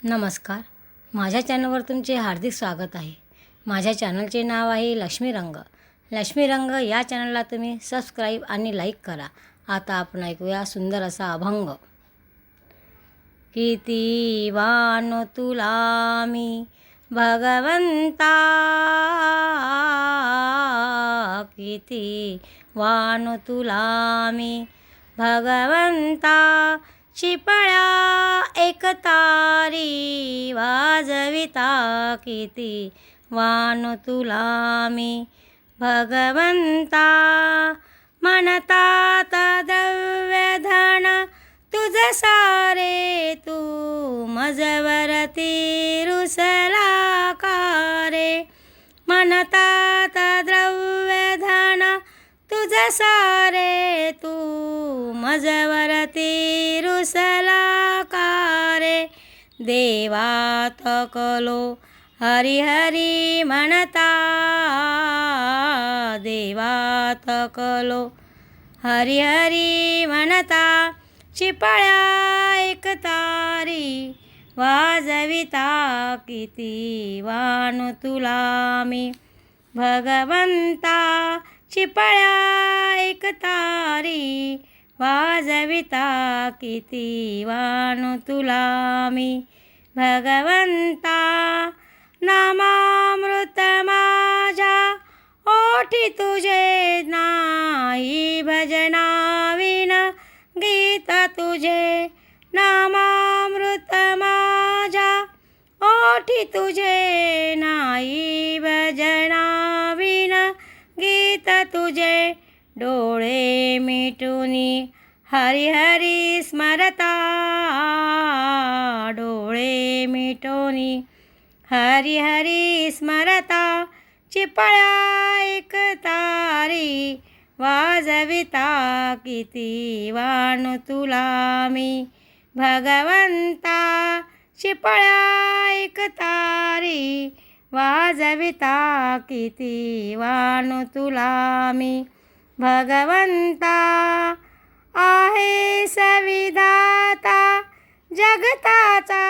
नमस्कार. माझ्या चॅनलवर तुमचे हार्दिक स्वागत आहे. माझ्या चॅनलचे नाव आहे लक्ष्मी रंग. लक्ष्मी रंग या चॅनलला तुम्ही सबस्क्राईब आणि लाईक करा. आता आपण ऐकूया सुंदर असा अभंग. किती वानो तुला मी भगवंता, किती वानो तुला मी भगवंता, चिपळ्या एक तारी वाजविता, किती वानो तुला मी भगवंता. म्हणतात द्रव्य धन तुझ सारे, तू मजवरती रुसला का रे. म्हणतात द्रव्य धन तुझ सारे, तू मजवरती रुसला का रे. देवा थकलो हरी हरी म्हणता, देवा थकलो हरी हरी म्हणता, चिपळ्या एक तारी वाजविता, किती वानो तुला मी भगवंता. चिपळ्या एक तारी वाजविता, किती वानो तुला मी भगवंता. नामामृत माझ्या ओठी तुझे नाही, भजनाविन गीत तुझे. नामामृत माझ्या ओठी तुझे नाही, भजनाविन गीत तुझे. डोळे मिटूनी हरी हरी स्मरता, डोळे मिटूनी हरी हरी स्मरता, चिपळ्या एक तारी वाजविता, किती वानो तुला मी भगवंता. चिपळ्या एक तारी वाजविता, किती वानो तुला मी भगवंता. आहे विधाता जगताचा,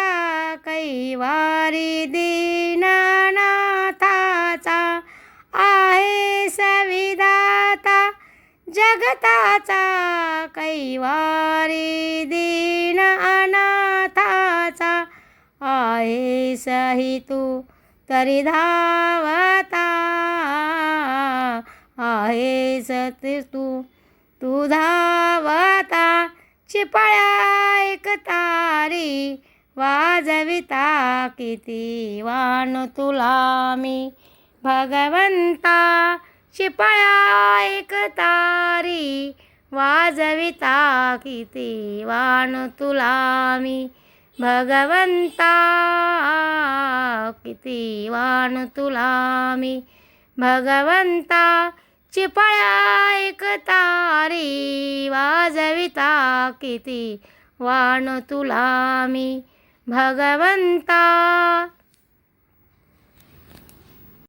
कैवारी दीननाथाचा. आहे विधाता जगताचा, कैवारी दीननाथाचा. आहे सही तू तरी धावता, आहे सती तू धावता, चिपळ्या एक तारी वाजविता, किती वानो तुला मी भगवंता. चिपळ्या एक तारी वाजविता, किती वानो तुला मी भगवंता, किती वानो तुला मी भगवंता. चिपळ्या एक तारी वाजविता, किती वानो तुला मी भगवंता.